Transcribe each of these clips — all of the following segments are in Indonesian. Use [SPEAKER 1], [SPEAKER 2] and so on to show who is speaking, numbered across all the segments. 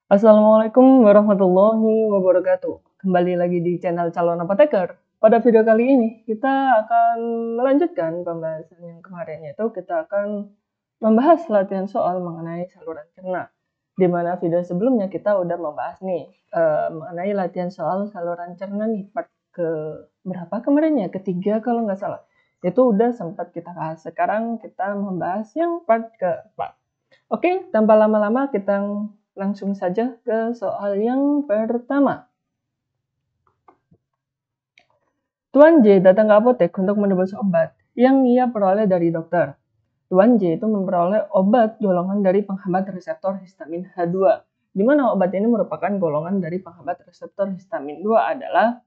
[SPEAKER 1] Assalamualaikum warahmatullahi wabarakatuh. Kembali lagi di channel Calon Apoteker. Pada video kali ini, kita akan melanjutkan pembahasan yang kemarin, yaitu kita akan membahas latihan soal mengenai saluran cerna. Di mana video sebelumnya kita udah membahas nih, mengenai latihan soal saluran cerna nih, part ke berapa kemarin ya? Ketiga kalau nggak salah. Itu udah sempat kita bahas. Sekarang kita membahas yang part keempat. Oke, tanpa lama-lama kita langsung saja ke soal yang pertama. Tuan J datang ke apotek untuk menebus obat yang ia peroleh dari dokter. Tuan J itu memperoleh obat golongan dari penghambat reseptor histamin H2. Di mana obat ini merupakan golongan dari penghambat reseptor histamin 2 adalah...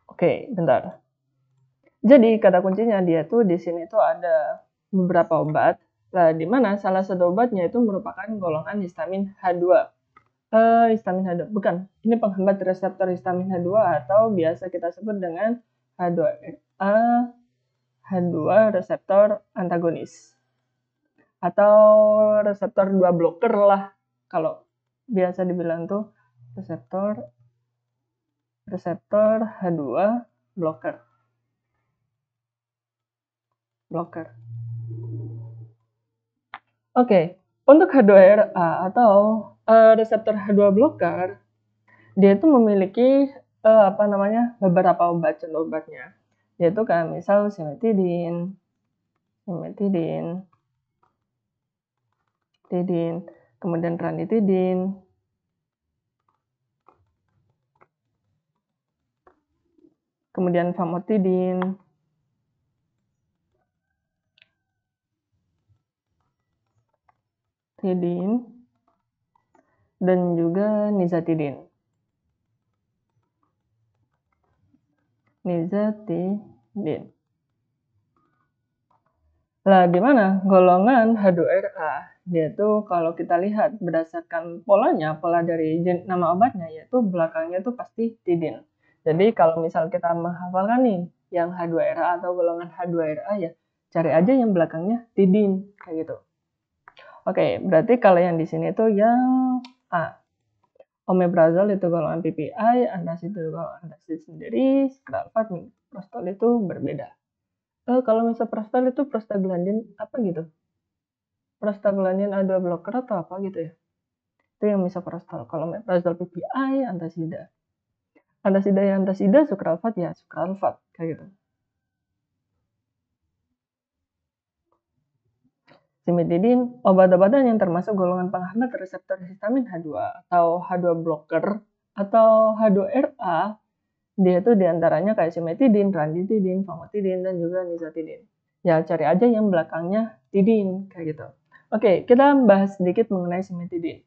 [SPEAKER 1] Oke, bentar. Jadi kata kuncinya dia tuh di sini tuh ada beberapa obat. Nah, di mana salah satu obatnya itu merupakan golongan histamin H2. Histamin H2, bukan. Ini penghambat reseptor histamin H2 atau biasa kita sebut dengan H2RA, H2 reseptor antagonis. Atau reseptor 2 blocker lah. Kalau biasa dibilang tuh reseptor H2 blocker. Oke, untuk H2RA atau reseptor H2 blocker, dia itu memiliki beberapa obat contoh obatnya, yaitu kayak misal cimetidine, kemudian ranitidine, kemudian famotidine, dan juga nizatidine. Lah, di mana golongan H2RA dia tuh kalau kita lihat berdasarkan polanya, pola dari nama obatnya yaitu belakangnya tuh pasti tidin. Jadi kalau misal kita menghafalkan nih yang H2RA atau golongan H2RA ya cari aja yang belakangnya tidin kayak gitu. Oke, berarti kalau yang di sini tuh yang A. Omeprazol itu golongan PPI, antacid itu golongan antacid sendiri, skralfat, misoprostol itu berbeda. Kalau misoprostol itu prostaglandin apa gitu? Prostaglandin A2 blocker atau apa gitu ya? Itu yang misoprostol. Kalau omeprazol PPI, antasida. Antasida, sukralfat ya, sukralfat kayak gitu. Cimetidine, obat-obatan yang termasuk golongan penghambat reseptor histamin H2 atau H2 blocker atau H2RA, dia itu diantaranya kayak cimetidine, ranitidine, famotidine, dan juga nizatidine. Ya, cari aja yang belakangnya tidin, kayak gitu. Oke, kita bahas sedikit mengenai cimetidine.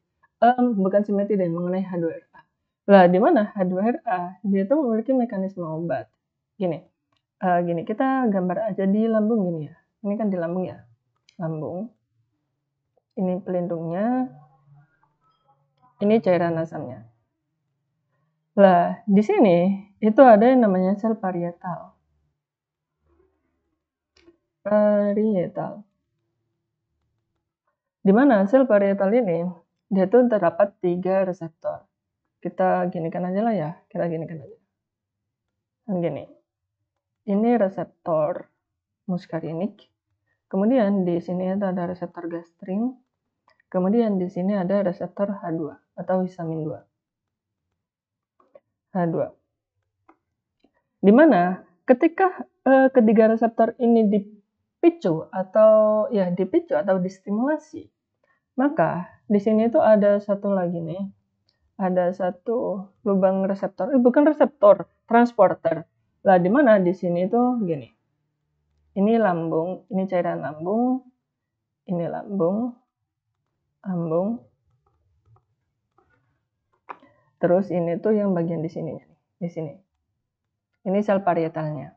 [SPEAKER 1] Bukan cimetidine, mengenai H2RA. Lah, di mana H2RA? Dia itu memiliki mekanisme obat. Gini, kita gambar aja di lambung gini ya. Ini kan di lambung ya. Lambung, ini pelindungnya, ini cairan asamnya. Lah, di sini itu ada yang namanya sel parietal. Di mana sel parietal ini dia tuh terdapat 3 reseptor. Kita ginikan aja lah ya, kita ginikan aja. Dan gini, ini reseptor muskarinik. Kemudian di sini ada reseptor gastrin. Kemudian di sini ada reseptor H2 atau histamin 2. H2. Di mana ketika ketiga reseptor ini dipicu atau distimulasi, maka di sini tuh ada satu lagi nih. Ada satu lubang reseptor, bukan reseptor, transporter. Lah di mana di sini tuh gini. Ini lambung, ini cairan lambung, ini lambung. Terus ini tuh yang bagian di sini, di sini. Ini sel parietalnya.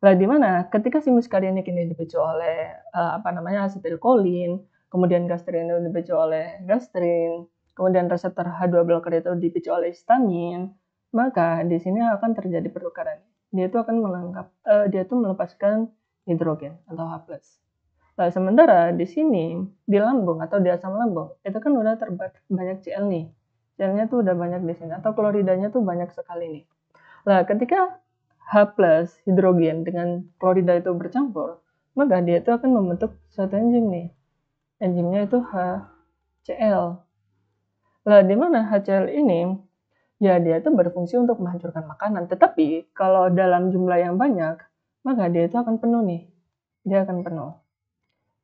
[SPEAKER 1] Lah di mana ketika si muskarinik ini dipicu oleh asetilkolin, kemudian gastrin itu dipicu oleh gastrin, kemudian reseptor H2 blocker itu dipicu oleh histamin, maka di sini akan terjadi pertukaran. Dia itu akan melepaskan hidrogen atau H+. Nah, sementara di sini, di lambung atau di asam lambung, itu kan udah banyak Cl nih. Cl-nya tuh udah banyak di sini, atau kloridanya tuh banyak sekali nih. Nah, ketika H plus hidrogen dengan klorida itu bercampur, maka dia itu akan membentuk suatu enzim nih. Enzimnya itu HCl. Nah, di mana HCl ini, ya dia itu berfungsi untuk menghancurkan makanan. Tetapi kalau dalam jumlah yang banyak, maka dia itu akan penuh nih. Dia akan penuh.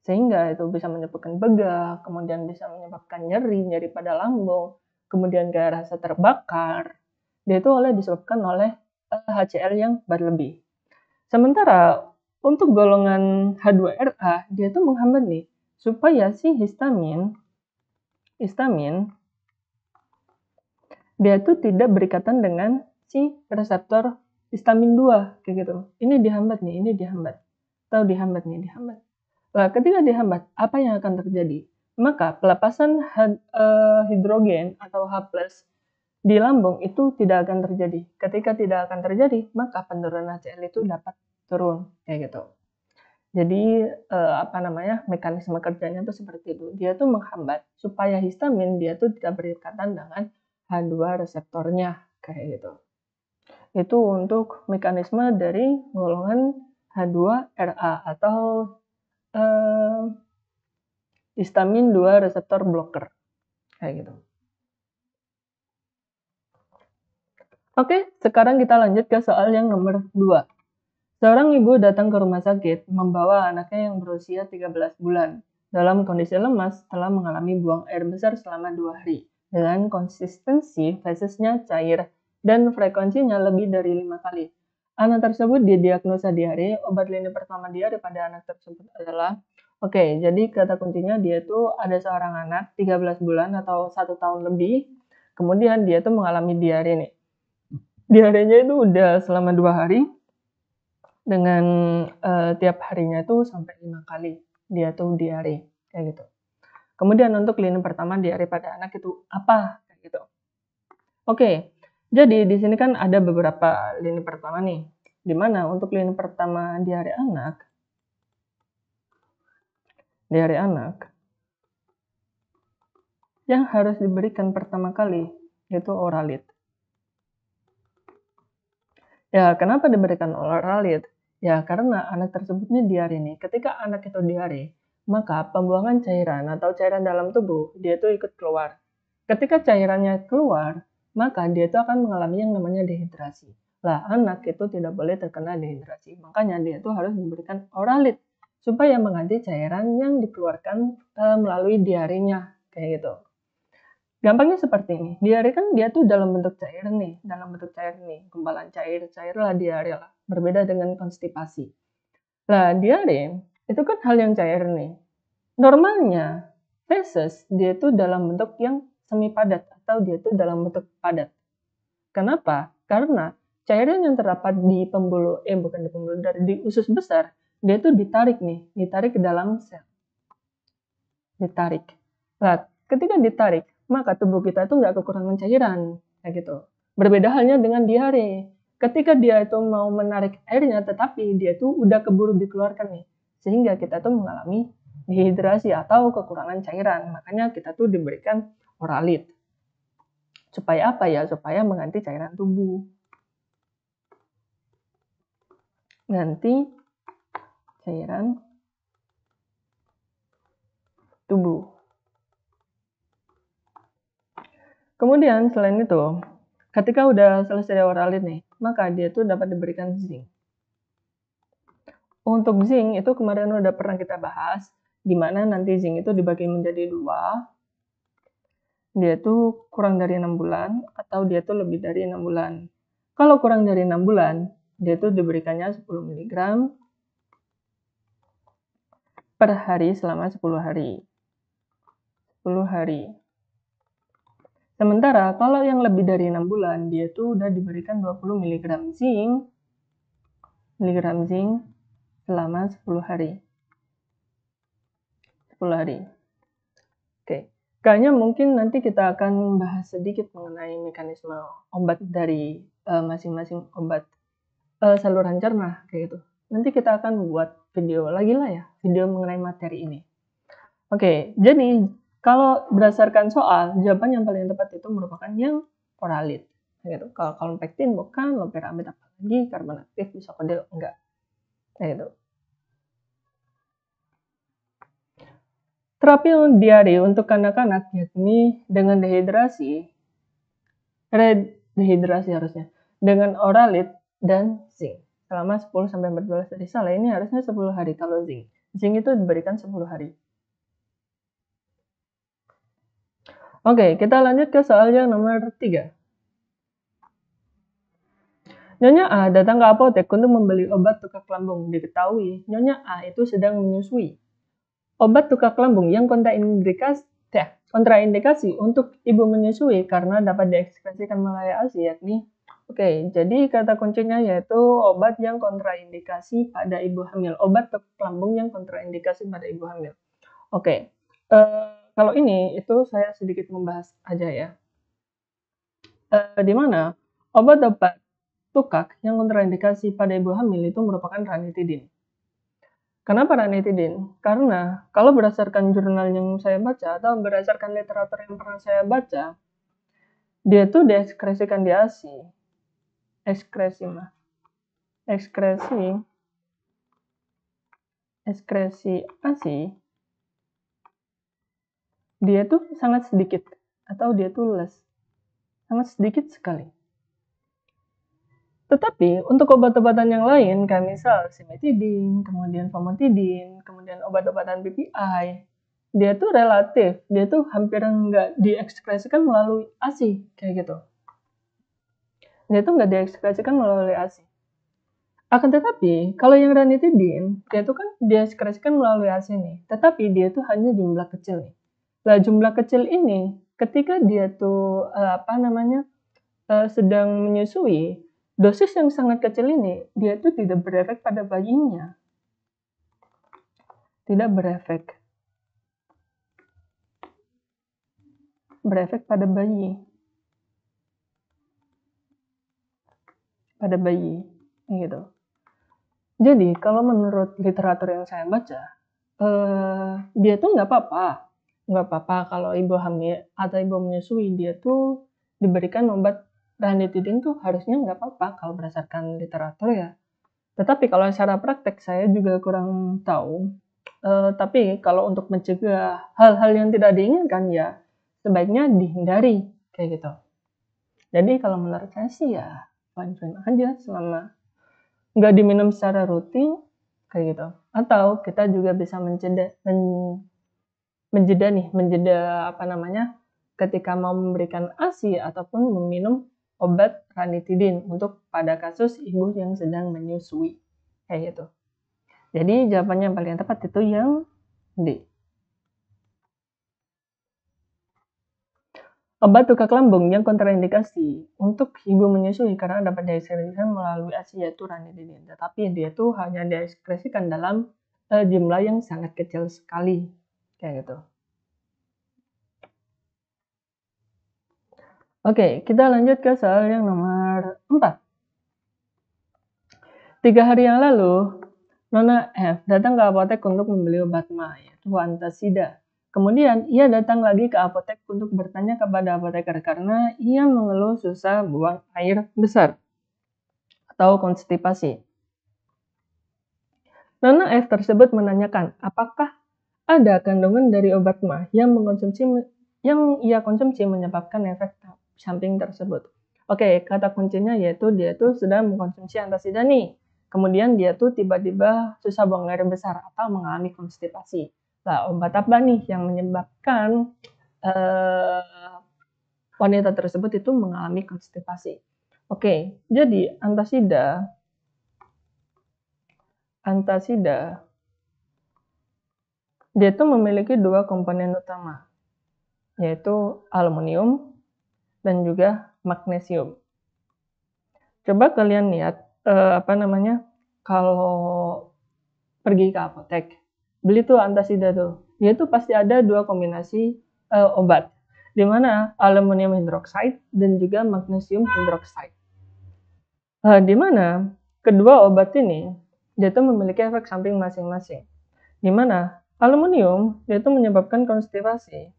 [SPEAKER 1] Sehingga itu bisa menyebabkan begah, kemudian bisa menyebabkan nyeri pada lambung, kemudian kayak rasa terbakar. Dia itu disebabkan oleh HCl yang berlebih. Sementara untuk golongan H2RA, dia itu menghambat nih, supaya si histamin dia itu tidak berikatan dengan si reseptor histamin 2, kayak gitu. Ini dihambat nih, ini dihambat. Atau dihambat nih, dihambat. Nah, ketika dihambat, apa yang akan terjadi? Maka pelepasan hidrogen atau H+ di lambung itu tidak akan terjadi. Ketika tidak akan terjadi, maka penurunan HCl itu dapat turun, kayak gitu. Jadi mekanisme kerjanya itu seperti itu. Dia tuh menghambat supaya histamin dia tuh tidak berikatan dengan H2 reseptornya, kayak gitu. Itu untuk mekanisme dari golongan H2RA atau histamin 2 reseptor blocker, kayak gitu. Oke, sekarang kita lanjut ke soal yang nomor 2. Seorang ibu datang ke rumah sakit membawa anaknya yang berusia 13 bulan dalam kondisi lemas setelah mengalami buang air besar selama 2 hari dengan konsistensi fesesnya cair dan frekuensinya lebih dari 5 kali. Anak tersebut didiagnosa diare. Obat lini pertama diare pada anak tersebut adalah jadi kata kuncinya dia tuh ada seorang anak 13 bulan atau 1 tahun lebih, kemudian dia tuh mengalami diare nih. Diarenya itu udah selama 2 hari, dengan tiap harinya itu sampai 5 kali dia tuh diare, kayak gitu. Kemudian untuk lini pertama diare pada anak itu apa, kayak gitu. Oke, jadi di sini kan ada beberapa lini pertama nih, di mana untuk lini pertama diare anak yang harus diberikan pertama kali yaitu Oralid. Ya, kenapa diberikan Oralid? Ya, karena anak tersebutnya diare nih. Ketika anak itu diare, maka pembuangan cairan atau cairan dalam tubuh dia itu ikut keluar. Ketika cairannya keluar, maka dia itu akan mengalami yang namanya dehidrasi. Lah, anak itu tidak boleh terkena dehidrasi. Makanya dia itu harus diberikan Oralid supaya mengganti cairan yang dikeluarkan melalui diarenya, kayak gitu. Gampangnya seperti ini. Diare kan dia tuh dalam bentuk cair nih, gumpalan cair lah diare lah. Berbeda dengan konstipasi. Lah, diare itu kan hal yang cair nih. Normalnya feses dia itu dalam bentuk yang semi padat atau dia itu dalam bentuk padat. Kenapa? Karena cairan yang terdapat di di usus besar, dia itu ditarik ke dalam sel. Ditarik. Nah, ketika ditarik, maka tubuh kita itu nggak kekurangan cairan, kayak gitu. Berbeda halnya dengan diare. Ketika dia itu mau menarik airnya, tetapi dia itu udah keburu dikeluarkan nih, sehingga kita tuh mengalami dehidrasi atau kekurangan cairan. Makanya kita tuh diberikan Oralid. Supaya apa ya? Supaya mengganti cairan tubuh. Ganti cairan tubuh. Kemudian selain itu, ketika udah selesai Oralid nih, maka dia tuh dapat diberikan zinc. Untuk zinc itu kemarin udah pernah kita bahas, di mana nanti zinc itu dibagi menjadi 2. Dia tuh kurang dari 6 bulan atau dia tuh lebih dari 6 bulan. Kalau kurang dari 6 bulan, dia tuh diberikannya 10 mg per hari selama 10 hari. 10 hari. Sementara kalau yang lebih dari 6 bulan, dia tuh udah diberikan 20 mg zinc selama 10 hari. 10 hari. Oke. Kayaknya mungkin nanti kita akan bahas sedikit mengenai mekanisme obat dari masing-masing obat saluran cerna, kayak gitu. Nanti kita akan buat video lagi lah ya, video mengenai materi ini. Oke, jadi kalau berdasarkan soal, jawaban yang paling tepat itu merupakan yang oralit. Gitu. Kalau kalpektin bukan, loperamid apalagi, karbon aktif, bisokodil enggak. Kayak gitu. Terapi diare untuk kanak-kanak yakni dengan dehidrasi harusnya, dengan oralit dan zinc selama 10-14 hari. Salah, ini harusnya 10 hari kalau zinc. Zinc itu diberikan 10 hari. Oke, kita lanjut ke soal yang nomor 3. Nyonya A datang ke apotek untuk membeli obat tukak lambung. Diketahui Nyonya A itu sedang menyusui. Obat tukak lambung yang kontraindikasi untuk ibu menyusui karena dapat diekspresikan melalui ASI yakni jadi kata kuncinya yaitu obat yang kontraindikasi pada ibu hamil. Obat tukak lambung yang kontraindikasi pada ibu hamil. Kalau ini itu saya sedikit membahas aja ya. Di mana obat-obat tukak yang kontraindikasi pada ibu hamil itu merupakan ranitidin. Kenapa ranitidin? Karena kalau berdasarkan jurnal yang saya baca atau berdasarkan literatur yang pernah saya baca, dia tuh diekskresikan di ASI. Ekskresi ASI dia tuh sangat sedikit atau dia tuh less. Sangat sedikit sekali. Tetapi untuk obat-obatan yang lain, kayak misal simetidin, kemudian famotidin, kemudian obat-obatan PPI, dia tuh relatif, dia tuh hampir nggak diekspresikan melalui ASI, kayak gitu. Dia tuh nggak diekspresikan melalui ASI. Akan tetapi, kalau yang ranitidin, dia tuh kan diekspresikan melalui ASI nih, tetapi dia tuh hanya jumlah kecil nih. Nah, jumlah kecil ini, ketika dia tuh sedang menyusui, dosis yang sangat kecil ini, dia tuh tidak berefek pada bayinya. Tidak berefek pada bayi. Gitu. Jadi, kalau menurut literatur yang saya baca, dia tuh nggak apa-apa kalau ibu hamil atau ibu menyusui, dia tuh diberikan obat ranitidin tuh harusnya nggak apa-apa kalau berdasarkan literatur ya. Tetapi kalau secara praktek saya juga kurang tahu. Tapi kalau untuk mencegah hal-hal yang tidak diinginkan ya sebaiknya dihindari kayak gitu. Jadi kalau menurut saya sih ya fine-fine aja selama nggak diminum secara rutin kayak gitu. Atau kita juga bisa menjeda ketika mau memberikan ASI ataupun meminum obat ranitidin untuk pada kasus ibu yang sedang menyusui kayak gitu. Jadi jawabannya yang paling tepat itu yang D. Obat tukak lambung yang kontraindikasi untuk ibu menyusui karena dapat diekspresikan melalui ASI yaitu ranitidin, tetapi dia tuh hanya diekspresikan dalam jumlah yang sangat kecil sekali kayak gitu. Oke, kita lanjut ke soal yang nomor 4. 3 hari yang lalu, Nona F datang ke apotek untuk membeli obat ma, yaitu antasida. Kemudian, ia datang lagi ke apotek untuk bertanya kepada apoteker karena ia mengeluh susah buang air besar atau konstipasi. Nona F tersebut menanyakan apakah ada kandungan dari obat ma yang ia konsumsi menyebabkan efek samping tersebut. Oke, kata kuncinya yaitu dia tuh sedang mengkonsumsi antasida nih. Kemudian dia tuh tiba-tiba susah buang air besar atau mengalami konstipasi. Nah, obat apa nih yang menyebabkan wanita tersebut itu mengalami konstipasi? Oke, jadi antasida dia tuh memiliki 2 komponen utama, yaitu aluminium dan juga magnesium. Coba kalian lihat kalau pergi ke apotek, beli tuh antasida tuh, dia tuh pasti ada 2 kombinasi obat, di mana aluminium hydroxide dan juga magnesium hydroxide. Di mana kedua obat ini dia itu memiliki efek samping masing-masing. Di mana aluminium dia itu menyebabkan konstipasi.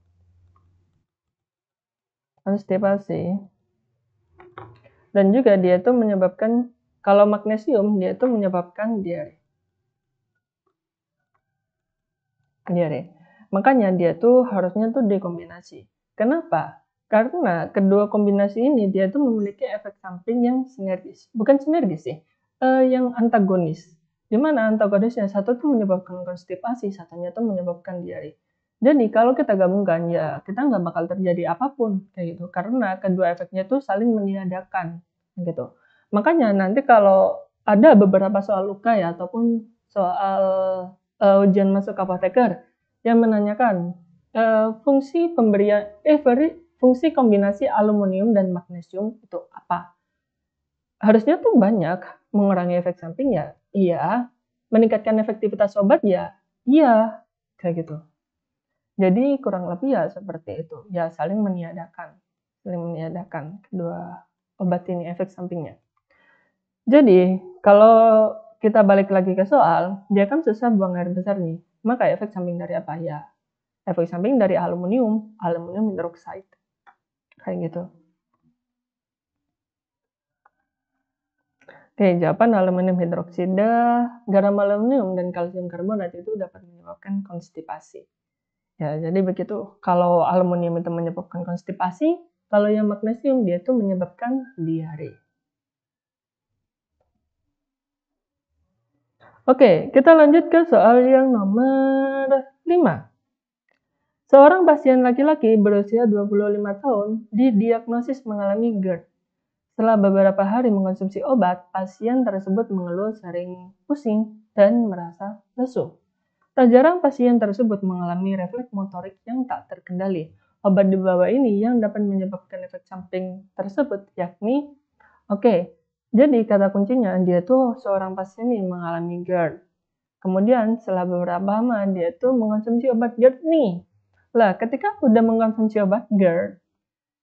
[SPEAKER 1] Dan juga dia itu menyebabkan, kalau magnesium dia itu menyebabkan diare. Makanya dia tuh harusnya tuh dikombinasi. Kenapa? Karena kedua kombinasi ini dia tuh memiliki efek samping yang sinergis. Bukan sinergis sih, yang antagonis. Di mana antagonisnya satu tuh menyebabkan konstipasi, satunya tuh menyebabkan diare. Jadi kalau kita gabungkan ya kita nggak bakal terjadi apapun kayak gitu. Karena kedua efeknya tuh saling meniadakan gitu. Makanya nanti kalau ada beberapa soal UKAI ataupun soal ujian masuk apoteker yang menanyakan fungsi kombinasi aluminium dan magnesium itu apa? Harusnya tuh banyak, mengurangi efek samping ya, iya, meningkatkan efektivitas obat ya, iya, kayak gitu. Jadi kurang lebih ya seperti itu, ya saling meniadakan kedua obat ini efek sampingnya. Jadi kalau kita balik lagi ke soal, dia kan susah buang air besar nih, maka efek samping dari apa ya? Efek samping dari aluminium hidroksida, kayak gitu. Oke, jawaban aluminium hidroksida, garam aluminium dan kalsium karbonat itu dapat menyebabkan konstipasi. Ya, jadi begitu. Kalau aluminium itu menyebabkan konstipasi, kalau yang magnesium dia itu menyebabkan diare. Oke, kita lanjut ke soal yang nomor 5. Seorang pasien laki-laki berusia 25 tahun didiagnosis mengalami GERD. Setelah beberapa hari mengkonsumsi obat, pasien tersebut mengeluh sering pusing dan merasa lesu. Tak jarang pasien tersebut mengalami refleks motorik yang tak terkendali. Obat di bawah ini yang dapat menyebabkan efek samping tersebut yakni, jadi kata kuncinya dia tuh seorang pasien yang mengalami GERD. Kemudian setelah beberapa lama dia tuh mengkonsumsi obat GERD nih. Lah, ketika udah mengkonsumsi obat GERD,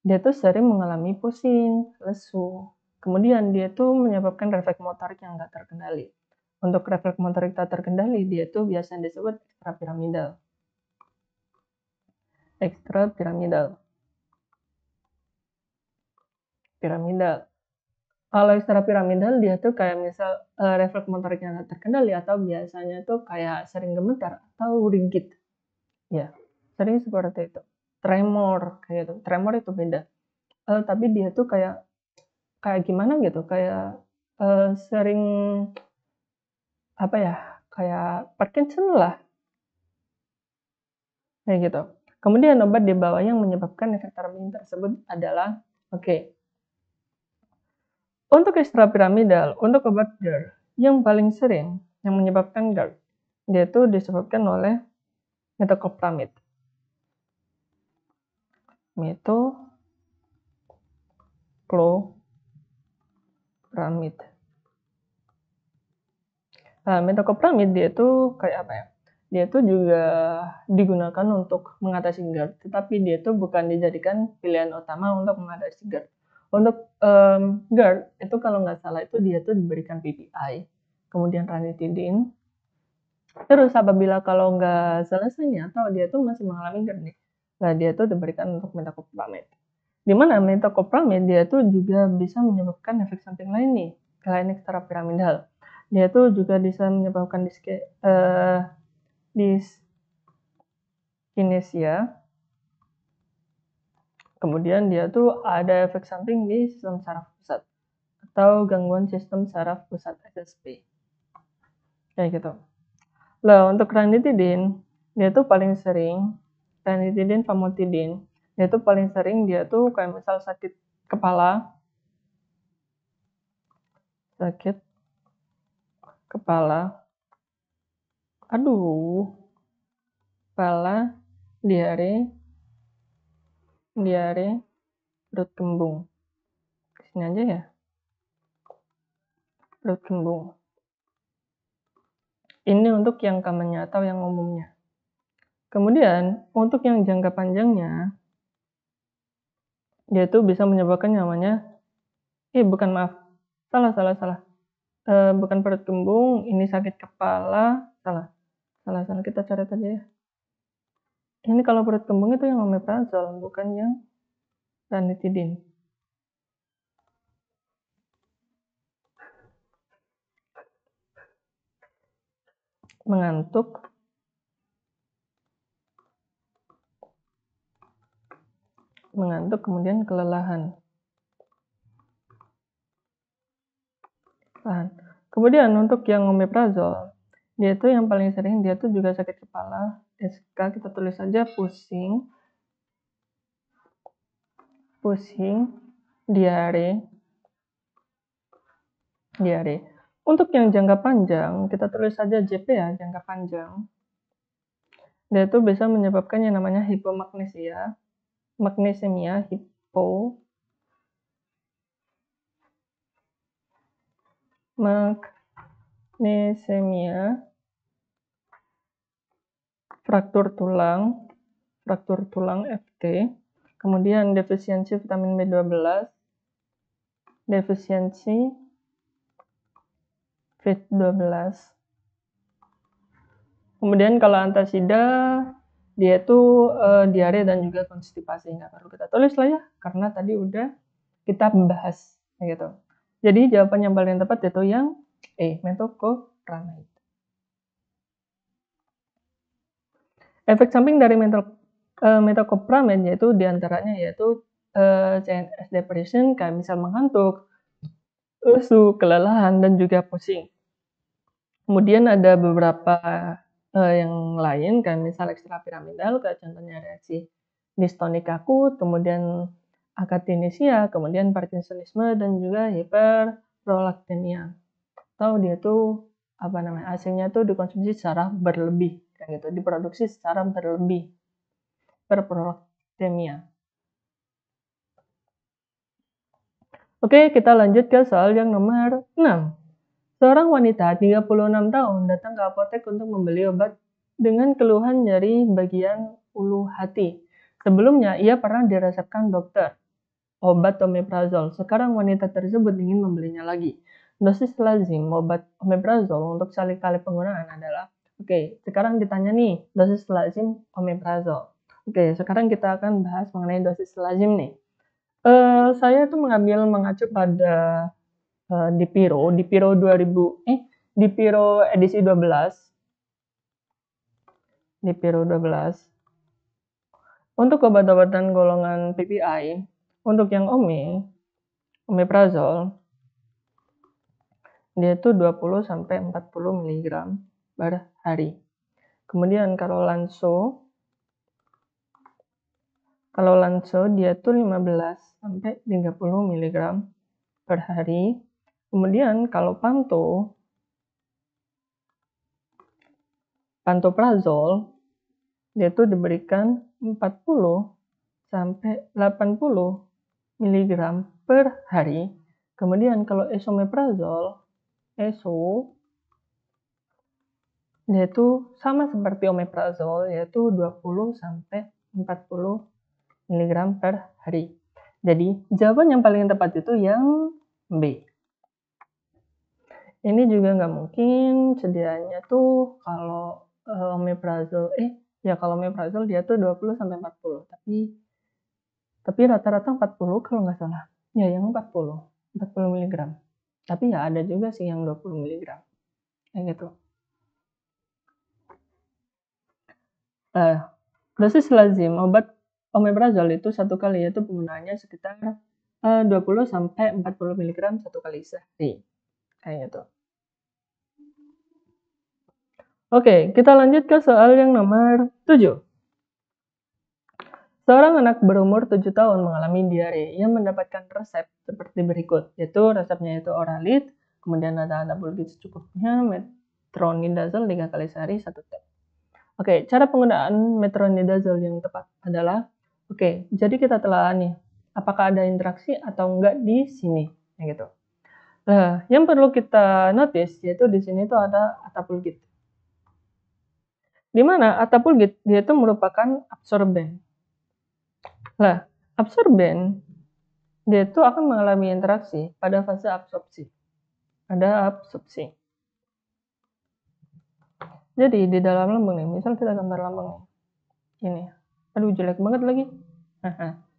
[SPEAKER 1] dia tuh sering mengalami pusing, lesu. Kemudian dia tuh menyebabkan refleks motorik yang nggak terkendali. Untuk refleks motorik tak terkendali, dia tuh biasanya disebut ekstrapiramidal. Kalau ekstrapiramidal dia tuh kayak misal refleks motoriknya tak terkendali atau biasanya tuh kayak sering gemetar atau ringgit. Ya, sering seperti itu. Tremor kayak gitu. Tremor itu beda. Tapi dia tuh kayak gimana gitu, kayak sering kayak Parkinson lah, kayak gitu. Kemudian obat di bawah yang menyebabkan efek samping tersebut adalah, untuk ekstrapiramidal, untuk obat GERD yang paling sering yang menyebabkan GERD, dia itu disebabkan oleh metoclopramid. Nah, metoclopramid dia itu kayak apa ya? Dia itu juga digunakan untuk mengatasi GERD, tetapi dia itu bukan dijadikan pilihan utama untuk mengatasi GERD. Untuk GERD itu kalau nggak salah itu dia tuh diberikan PPI, kemudian ranitidine. Terus apabila kalau nggak selesai nih atau dia tuh masih mengalami GERD nih, nah dia tuh diberikan untuk metoclopramid. Di mana metoclopramid dia tuh juga bisa menyebabkan efek samping lain nih, selain ekstrapiramidal. Dia tuh juga bisa menyebabkan dyskinesia. Kemudian dia tuh ada efek samping di sistem saraf pusat atau gangguan sistem saraf pusat SSP. Kayak gitu. Lah, untuk ranitidine, dia tuh paling sering ranitidine famotidine. Dia tuh paling sering dia tuh kayak misal sakit kepala, kepala, diare, perut kembung. Sini aja ya. Perut kembung. Ini untuk yang commonnya atau yang umumnya. Kemudian, untuk yang jangka panjangnya, dia tuh bisa menyebabkan namanya, salah. bukan perut kembung, ini sakit kepala, salah, kita coret aja ya. Ini kalau perut kembung itu yang omeprazol, bukan yang ranitidin. Mengantuk, kemudian kelelahan. Kemudian untuk yang omeprazol, dia itu yang paling sering dia tuh juga sakit kepala, SK kita tulis saja pusing, diare. Untuk yang jangka panjang, kita tulis saja JP ya, jangka panjang. Dia itu bisa menyebabkan yang namanya hipomagnesemia, fraktur tulang FT, kemudian defisiensi vitamin B12, defisiensi B12. Kemudian kalau antasida, dia itu diare dan juga konstipasi. Nggak perlu kita tulis lah ya, karena tadi udah kita bahas gitu. Jadi jawaban yang paling tepat itu yang metoclopramide. Efek samping dari metoclopramide yaitu diantaranya yaitu CNS depression, kayak misal mengantuk, lesu, kelelahan, dan juga pusing. Kemudian ada beberapa yang lain, kayak misal ekstrapiramidal, kayak contohnya reaksi distonik akut, kemudian akatinisia, kemudian parkinsonisme, dan juga hiperprolaktemia. Atau dia tuh AC-nya tuh dikonsumsi secara berlebih, kayak gitu, diproduksi secara berlebih, hiperprolaktemia. Oke, kita lanjut ke soal yang nomor 6. Seorang wanita 36 tahun datang ke apotek untuk membeli obat dengan keluhan nyeri bagian ulu hati. Sebelumnya, ia pernah diresepkan dokter obat omeprazol. Sekarang wanita tersebut ingin membelinya lagi. Dosis lazim obat omeprazol untuk sekali-kali penggunaan adalah, sekarang ditanya nih, dosis lazim omeprazol. Sekarang kita akan bahas mengenai dosis lazim nih. Saya tuh mengacu pada Dipiro edisi 12. Dipiro 12. Untuk obat-obatan golongan PPI, untuk yang omeprazol, dia itu 20 sampai 40 mg per hari. Kemudian kalau Lanso dia itu 15 sampai 30 mg per hari. Kemudian kalau pantoprazol, dia itu diberikan 40 sampai 80 mg per hari. Kemudian kalau esomeprazol, dia itu sama seperti omeprazol, yaitu 20 sampai 40 mg per hari. Jadi jawaban yang paling tepat itu yang B. Ini juga nggak mungkin sedianya tuh kalau omeprazol, kalau omeprazol dia tuh 20 sampai 40, tapi rata-rata 40 kalau nggak salah. Ya, yang 40 mg. Tapi ya ada juga sih yang 20 mg. Kayak gitu. Dosis lazim obat omeprazol itu satu kali, yaitu penggunaannya sekitar 20 sampai 40 mg satu kali sehari. Kayak gitu. Oke, kita lanjut ke soal yang nomor 7. Seorang anak berumur 7 tahun mengalami diare. Ia mendapatkan resep seperti berikut, yaitu resepnya itu Oralit, kemudian ada anabulgit secukupnya, metronidazole 3 kali sehari 1 tab. Cara penggunaan metronidazole yang tepat adalah, jadi kita telah nih, apakah ada interaksi atau enggak di sini, gitu. Nah, yang perlu kita notice yaitu di sini itu ada atapulgit. Di mana atapulgit dia itu merupakan absorben. Nah, absorben dia itu akan mengalami interaksi pada fase absorpsi. ada absorpsi. Jadi di dalam lambung nih, misal kita gambar lambung nih. Ini. Aduh, jelek banget lagi.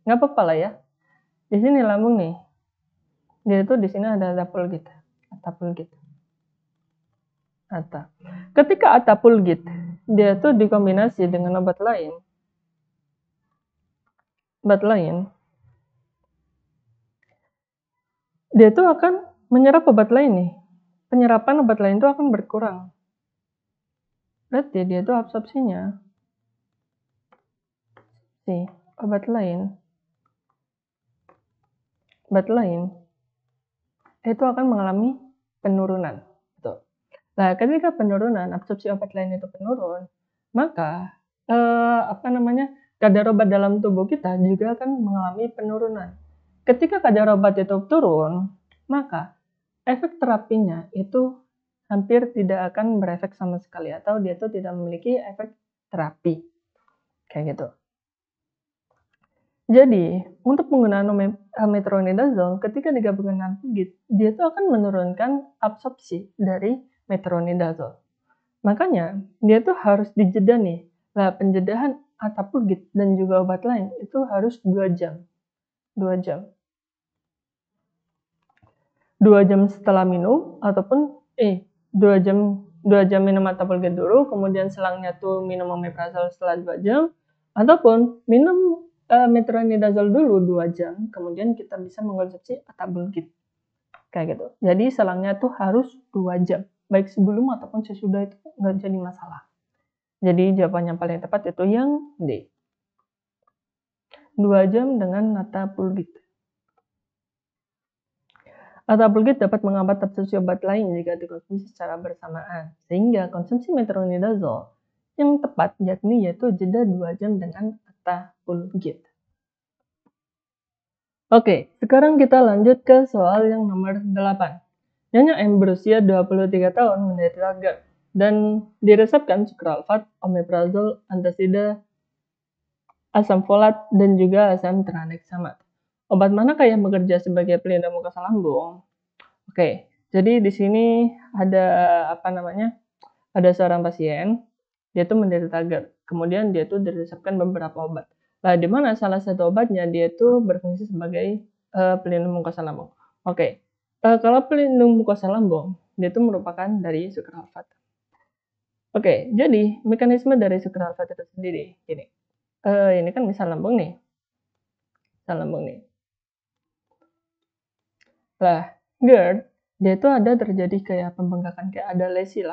[SPEAKER 1] Nggak apa-apa lah ya. Di sini lambung nih. Dia itu di sini ada atapulgit. Ketika atapulgit, dia itu dikombinasi dengan obat lain, dia itu akan menyerap obat lain nih. Penyerapan obat lain itu akan berkurang. Berarti dia itu absorpsinya si obat lain itu akan mengalami penurunan. Betul. Nah, ketika penurunan absorpsi obat lain itu penurun, maka kadar obat dalam tubuh kita juga akan mengalami penurunan. Ketika kadar obat itu turun, maka efek terapinya itu hampir tidak akan berefek sama sekali, atau dia itu tidak memiliki efek terapi. Kayak gitu. Jadi, untuk penggunaan metronidazole, ketika digabungkan dengan pulgit, dia itu akan menurunkan absorpsi dari metronidazole. Makanya, dia itu harus dijeda nih. Nah, penjedahan atapulgit dan juga obat lain itu harus 2 jam. 2 jam. 2 jam setelah minum, ataupun 2 jam minum atapulgit dulu, kemudian selangnya tuh minum omeprazole setelah 2 jam, ataupun minum metronidazole dulu 2 jam, kemudian kita bisa mengkonsumsi atapulgit. Kayak gitu. Jadi selangnya tuh harus 2 jam. Baik sebelum ataupun sesudah itu nggak jadi masalah. Jadi jawaban yang paling tepat itu yang D. 2 jam dengan atapulgit. Atapulgit dapat menghambat absorpsi obat lain jika dikonsumsi secara bersamaan, sehingga konsumsi metronidazole yang tepat yaitu jeda 2 jam dengan atapulgit. Oke, sekarang kita lanjut ke soal yang nomor 8. Nyonya M berusia 23 tahun menderita GERD dan diresepkan sukralfat, omeprazole, antasida, asam folat, dan juga asam tranexamat. Obat manakah yang bekerja sebagai pelindung mukosa lambung? Oke, jadi di sini ada ada seorang pasien, dia tuh menderita GERD. Kemudian dia tuh diresepkan beberapa obat. Nah, di mana salah satu obatnya dia tuh berfungsi sebagai pelindung mukosa lambung. Oke, kalau pelindung mukosa lambung, dia tuh merupakan dari sukralfat. Oke, jadi mekanisme dari sukralfat itu sendiri, gini. Ini kan misal lambung nih. Lah, GERD, dia itu ada terjadi kayak pembengkakan, kayak ada lesi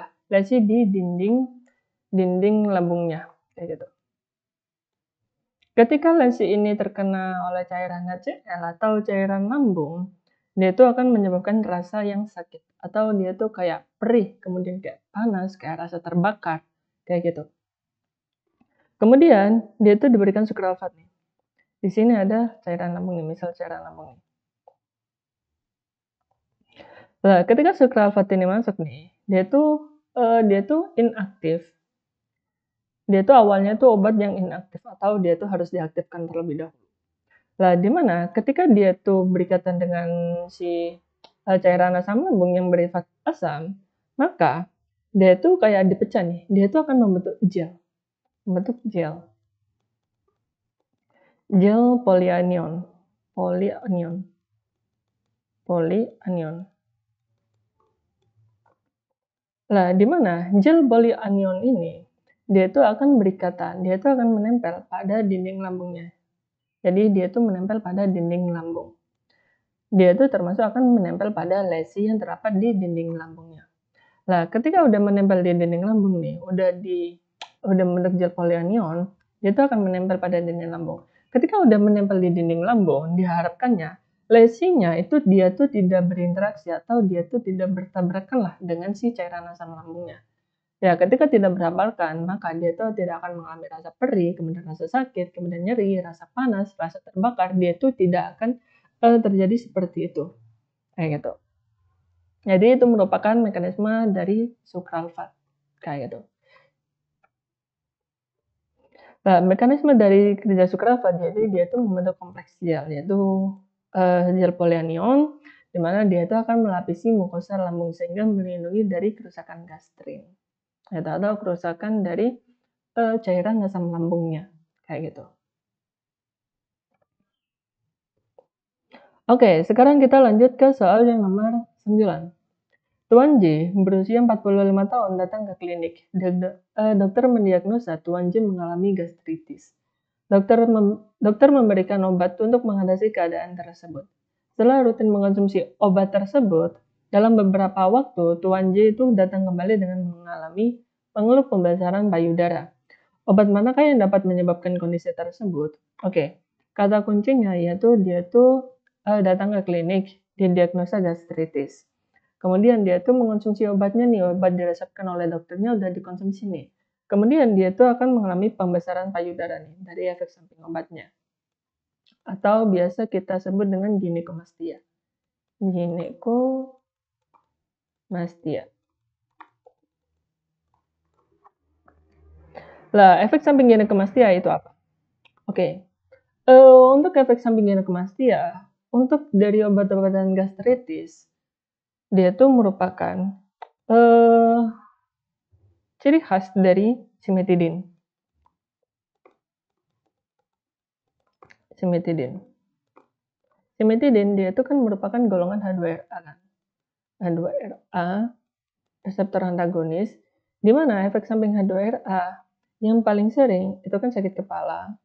[SPEAKER 1] di dinding lambungnya, kayak gitu. Ketika lesi ini terkena oleh cairan HCl atau cairan lambung, dia itu akan menyebabkan rasa yang sakit, atau dia tuh kayak perih, kemudian kayak panas, kayak rasa terbakar, kayak gitu. Kemudian dia itu diberikan sukralfat nih. Di sini ada cairan lambung nih, misal cairan lambung nih. Nah, ketika sukralfat ini masuk nih, dia tuh inaktif. Dia tuh awalnya tuh obat yang inaktif, atau dia tuh harus diaktifkan terlebih dahulu. Lah, di mana ketika dia tuh berikatan dengan si cairan asam lambung yang bersifat asam, maka dia tuh kayak dipecah nih. Dia tuh akan membentuk gel. Gel polyanion. Lah, di mana gel polyanion ini dia tuh akan berikatan, dia tuh akan menempel pada dinding lambungnya. Jadi dia tuh menempel pada dinding lambung. Dia tuh termasuk akan menempel pada lesi yang terdapat di dinding lambungnya. Nah, ketika udah menempel di dinding lambung nih, udah membentuk gel polyanion, dia tuh akan menempel pada dinding lambung. Ketika udah menempel di dinding lambung, diharapkannya lesinya itu dia tuh tidak berinteraksi, atau dia tuh tidak bertabrakan lah dengan si cairan asam lambungnya. Ya, ketika tidak bertabrakan, maka dia tuh tidak akan mengalami rasa perih, kemudian rasa sakit, kemudian nyeri, rasa panas, rasa terbakar. Dia tuh tidak akan terjadi seperti itu. Kayak gitu. Jadi itu merupakan mekanisme dari sukralfat. Kayak gitu. Nah, mekanisme dari kerja sukralfat, jadi dia itu membentuk kompleks gel, yaitu gel polyanion, di mana dia itu akan melapisi mukosa lambung sehingga melindungi dari kerusakan gastrin atau kerusakan dari cairan asam lambungnya, kayak gitu. Oke, sekarang kita lanjut ke soal yang nomor 9. Tuan J berusia 45 tahun datang ke klinik. Dokter mendiagnosa Tuan J mengalami gastritis. Dokter memberikan obat untuk mengatasi keadaan tersebut. Setelah rutin mengkonsumsi obat tersebut, dalam beberapa waktu Tuan J itu datang kembali dengan mengalami pengeluh pembesaran payudara. Obat manakah yang dapat menyebabkan kondisi tersebut? Oke, kata kuncinya yaitu dia tuh datang ke klinik, didiagnosa gastritis. Kemudian dia tuh mengonsumsi obatnya nih, obat diresepkan oleh dokternya udah dikonsumsi nih. Kemudian dia tuh akan mengalami pembesaran payudara nih dari efek samping obatnya. Atau biasa kita sebut dengan ginekomastia. Ginekomastia. Lah, efek samping ginekomastia itu apa? Oke. Untuk efek samping ginekomastia, untuk dari obat-obatan gastritis, dia tuh merupakan ciri khas dari cimetidin. Cimetidin dia itu kan merupakan golongan H2RA kan. H2RA reseptor antagonis, di mana efek samping H2RA yang paling sering itu kan sakit kepala,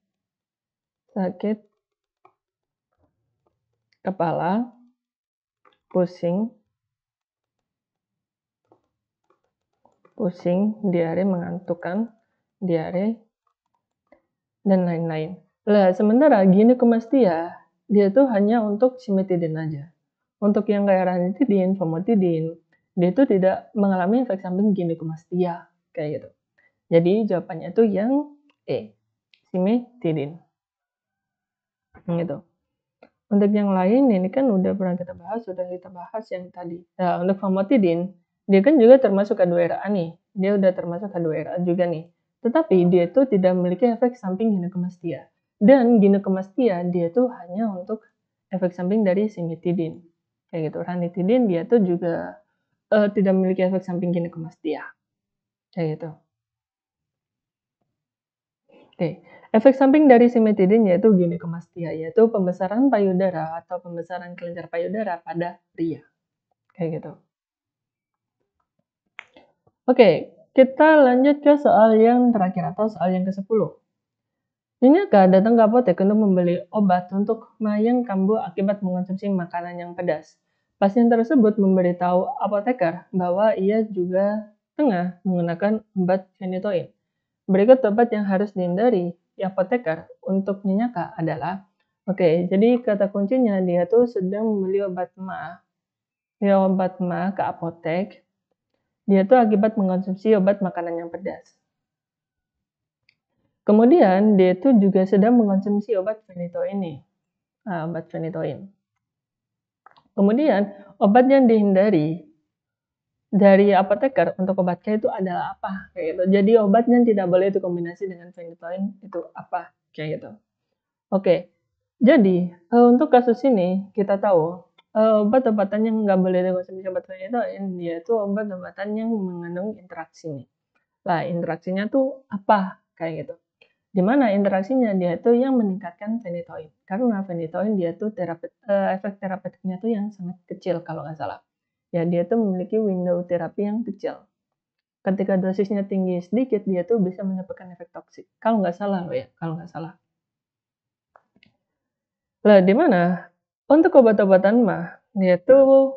[SPEAKER 1] pusing, diare, mengantukkan, diare, dan lain-lain. Lah, sementara ginekomastia, dia tuh hanya untuk cimetidin aja. Untuk yang kayak ranitidin, famotidin, dia itu tidak mengalami efek samping ginekomastia, kayak gitu. Jadi jawabannya itu yang E, cimetidin. Gitu. Untuk yang lain, ini kan udah pernah kita bahas yang tadi. Nah, untuk famotidin, dia kan juga termasuk H2RA nih. Dia udah termasuk H2RA juga nih. Tetapi dia itu tidak memiliki efek samping ginekomastia. Dan ginekomastia dia tuh hanya untuk efek samping dari cimetidin. Kayak gitu. Ranitidin dia tuh juga tidak memiliki efek samping ginekomastia. Kayak gitu. Oke, efek samping dari cimetidin yaitu ginekomastia, yaitu pembesaran payudara atau pembesaran kelenjar payudara pada pria. Kayak gitu. Oke, kita lanjut ke soal yang terakhir atau soal yang ke-10. Nyonya datang ke apotek untuk membeli obat untuk mayang kambuh akibat mengonsumsi makanan yang pedas. Pasien tersebut memberitahu apoteker bahwa ia juga tengah menggunakan obat phenytoin. Berikut obat yang harus dihindari apoteker untuk Nyonya adalah, jadi kata kuncinya dia tuh sedang membeli obat MA ke apotek. Dia tuh akibat mengkonsumsi obat makanan yang pedas. Kemudian dia tuh juga sedang mengkonsumsi obat phenytoin nih. Obat phenytoin. Kemudian obat yang dihindari dari apoteker untuk obatnya itu adalah apa? Kayak gitu. Jadi obat yang tidak boleh dikombinasi dengan phenytoin itu apa? Kayak gitu. Oke, jadi untuk kasus ini kita tahu obat-obatan yang nggak boleh dikonsumsi obat phenytoin dia itu obat-obatan yang mengandung interaksi nih. Lah interaksinya tuh apa? Kayak gitu. Dimana interaksinya dia itu yang meningkatkan phenytoin. Karena phenytoin dia tuh efek terapeutiknya tuh yang sangat kecil kalau nggak salah. Ya dia tuh memiliki window terapi yang kecil. Ketika dosisnya tinggi sedikit dia tuh bisa menyebabkan efek toksik. Kalau nggak salah loh ya, kalau nggak salah. Lah di mana untuk obat-obatan mah dia tuh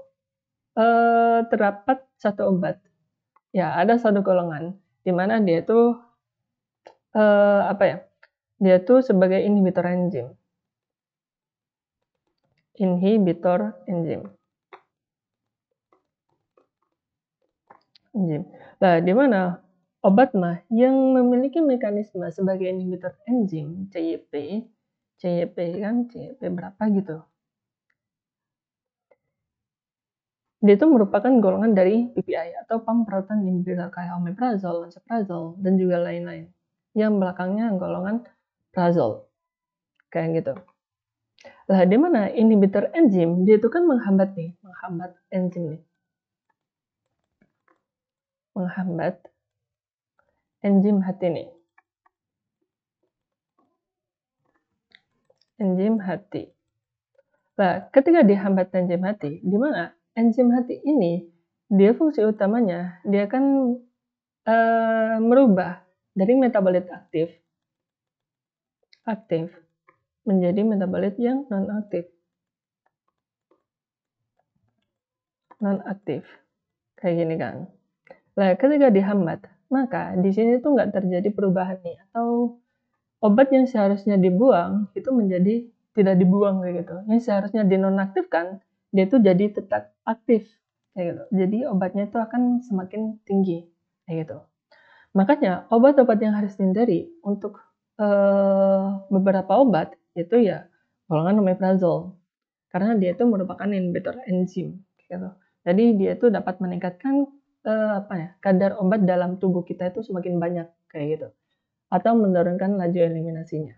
[SPEAKER 1] terdapat satu obat. Ya ada satu golongan di mana dia tuh dia tuh sebagai inhibitor enzim. Nah, di mana obat mah yang memiliki mekanisme sebagai inhibitor enzim CYP berapa gitu. Dia itu merupakan golongan dari PPI atau pump proton inhibitor kayak omeprazole, lansoprazole, dan juga lain-lain. Yang belakangnya golongan prazole. Kayak gitu. Lah, di mana inhibitor enzim dia itu kan menghambat menghambat enzim nih. Menghambat enzim hati nih. Enzim hati. Nah, ketika dihambat enzim hati, di mana enzim hati ini, dia fungsi utamanya, dia akan merubah dari metabolit aktif menjadi metabolit yang non-aktif. Kayak gini kan. Nah, ketika dihambat, maka di sini tuh nggak terjadi perubahan nih, atau obat yang seharusnya dibuang itu menjadi tidak dibuang kayak gitu. Yang seharusnya dinonaktifkan, dia tuh jadi tetap aktif kayak gitu. Jadi obatnya itu akan semakin tinggi kayak gitu. Makanya obat-obat yang harus dihindari untuk beberapa obat itu ya golongan omeprazol, karena dia itu merupakan inhibitor enzim gitu. Jadi dia itu dapat meningkatkan kadar obat dalam tubuh kita itu semakin banyak kayak gitu, atau menurunkan laju eliminasinya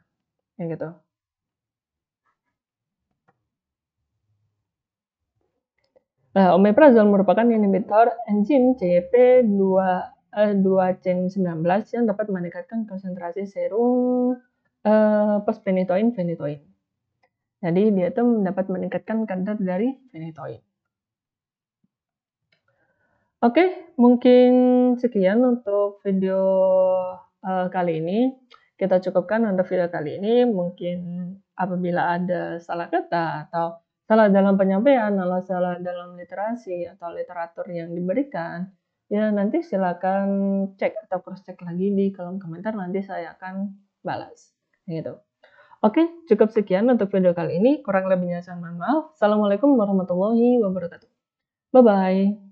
[SPEAKER 1] kayak gitu. Nah, omeprazol merupakan inhibitor enzim CYP2C19 yang dapat meningkatkan konsentrasi serum phosphenitoin. Jadi dia itu dapat meningkatkan kadar dari phenytoin. Oke, mungkin sekian untuk video kali ini. Kita cukupkan untuk video kali ini. Mungkin apabila ada salah kata atau salah dalam penyampaian, atau salah dalam literasi atau literatur yang diberikan, ya nanti silakan cek atau cross check lagi di kolom komentar, nanti saya akan balas. Gitu. Oke, cukup sekian untuk video kali ini. Kurang lebihnya saya mohon maaf. Assalamualaikum warahmatullahi wabarakatuh. Bye-bye.